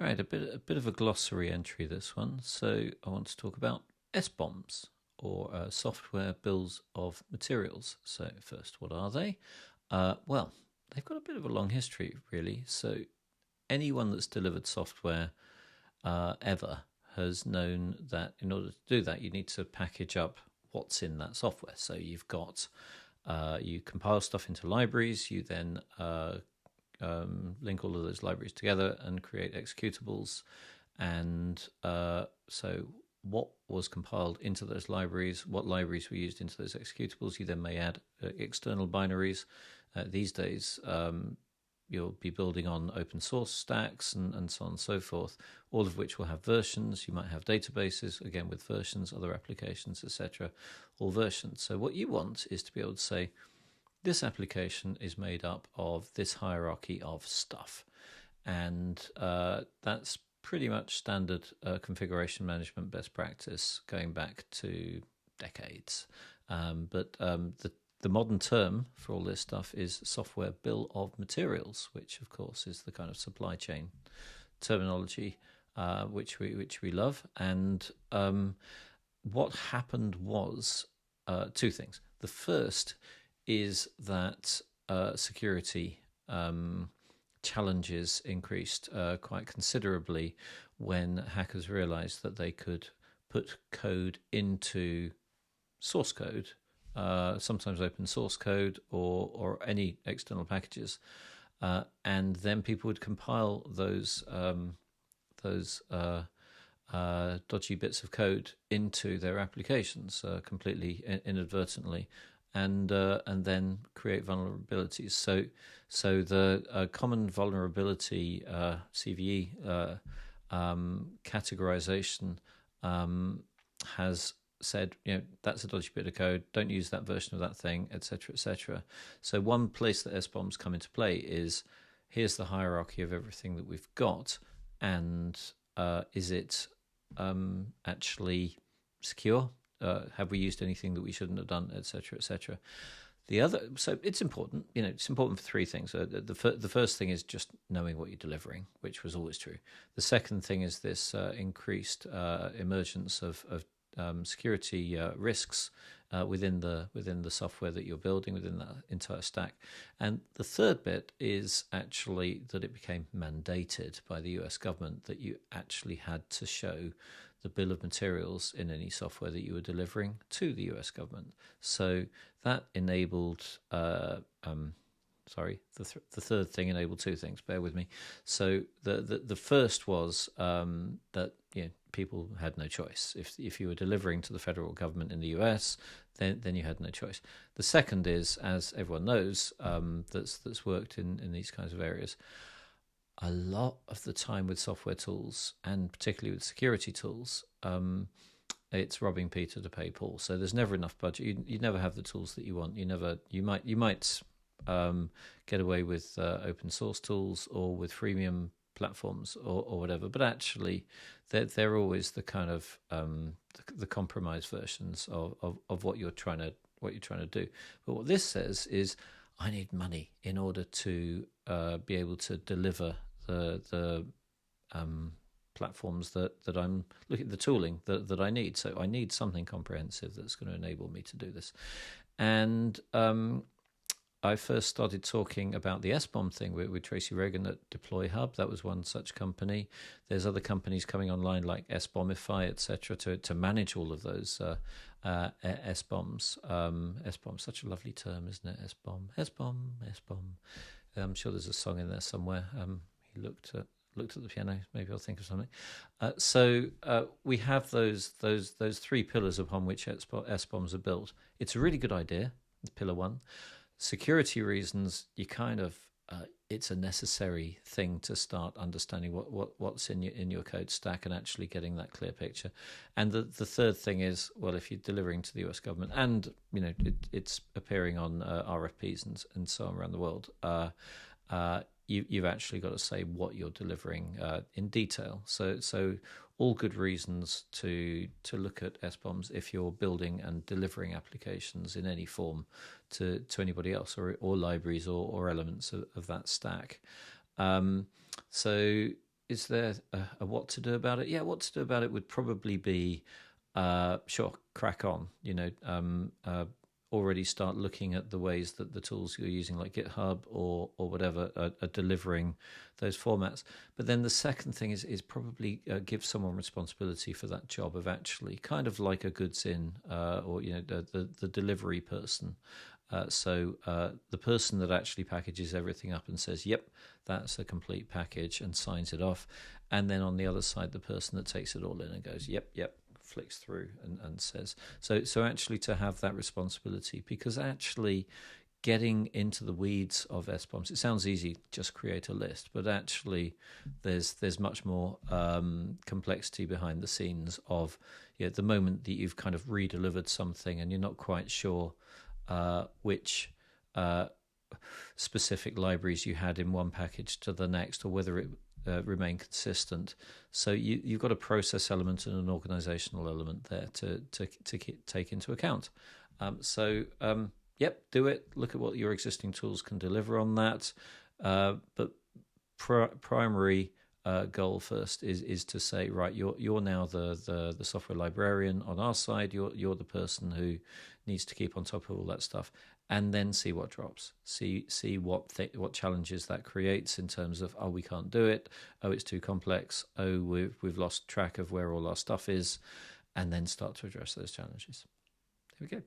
Right, a bit of a glossary entry, this one. So I want to talk about SBOMs, or software bills of materials. So first, what are they? Well, they've got a bit of a long history, really. So anyone that's delivered software ever has known that in order to do that, you need to package up what's in that software. So you've got you compile stuff into libraries, you then link all of those libraries together and create executables. And so what was compiled into those libraries, what libraries were used into those executables, you then may add external binaries. These days, you'll be building on open source stacks and so on and so forth, all of which will have versions. You might have databases, again, with versions, other applications, etc., all versions. So what you want is to be able to say, this application is made up of this hierarchy of stuff. And that's pretty much standard configuration management best practice going back to decades. But the modern term for all this stuff is software bill of materials, which of course is the kind of supply chain terminology which we love. And what happened was two things. The first is that security challenges increased quite considerably when hackers realized that they could put code into source code, sometimes open source code or any external packages, and then people would compile those dodgy bits of code into their applications completely inadvertently, and then create vulnerabilities. So the common vulnerability CVE categorization has said, that's a dodgy bit of code, don't use that version of that thing, etc., etc. So one place that SBOMs come into play is, here's the hierarchy of everything that we've got, and is it actually secure? Have we used anything that we shouldn't have done, etc., etc. The other, so it's important. It's important for three things. The first thing is just knowing what you're delivering, which was always true. The second thing is this increased emergence of security risks within the software that you're building, within that entire stack. And the third bit is actually that it became mandated by the US government that you actually had to show the bill of materials in any software that you were delivering to the US government. So that enabled, the third thing enabled two things, bear with me. So the first was that people had no choice. If you were delivering to the federal government in the US, then you had no choice. The second is, as everyone knows, that's worked in these kinds of areas, a lot of the time with software tools, and particularly with security tools, it's robbing Peter to pay Paul. So there's never enough budget. You never have the tools that you want. You might get away with open source tools or with freemium platforms or whatever, but actually they're always the kind of the compromised versions of what you're trying to do. But what this says is, I need money in order to be able to deliver the platforms that I'm looking at, the tooling that I need. So I need something comprehensive that's going to enable me to do this. And I first started talking about the SBOM thing with Tracy Reagan at Deploy Hub. That was one such company. There's other companies coming online like SBOMify, etc., to manage all of those SBOMs. SBOM, such a lovely term, isn't it? SBOM. I'm sure there's a song in there somewhere. He looked at the piano. Maybe I'll think of something. So we have those three pillars upon which SBOMs are built. It's a really good idea. Pillar one. Security reasons, you kind of it's a necessary thing to start understanding what's in your code stack and actually getting that clear picture. And the third thing is, well, if you're delivering to the US government, and it's appearing on RFPs and so on around the world, you've actually got to say what you're delivering in detail. So all good reasons to look at SBOMs if you're building and delivering applications in any form to anybody else, or libraries or elements of that stack. So is there a what to do about it? Yeah, what to do about it would probably be, sure, crack on. Already start looking at the ways that the tools you're using, like GitHub or whatever, are delivering those formats. But then the second thing is probably give someone responsibility for that job of actually kind of like a goods in, or the delivery person. So the person that actually packages everything up and says, "Yep, that's a complete package," and signs it off, and then on the other side, the person that takes it all in and goes, "Yep, yep." Flicks through and says so actually to have that responsibility, because actually getting into the weeds of SBOMs, it sounds easy, just create a list, but actually there's much more complexity behind the scenes of the moment that you've kind of redelivered something and you're not quite sure which specific libraries you had in one package to the next, or whether it remain consistent. So you've got a process element and an organizational element there to take into account. Yep, do it. Look at what your existing tools can deliver on that. But primary goal first is to say, right, you're now the software librarian on our side. You're the person who needs to keep on top of all that stuff, and then see what drops. See what challenges that creates in terms of, we can't do it. Oh, it's too complex. Oh, we've lost track of where all our stuff is, and then start to address those challenges. There we go.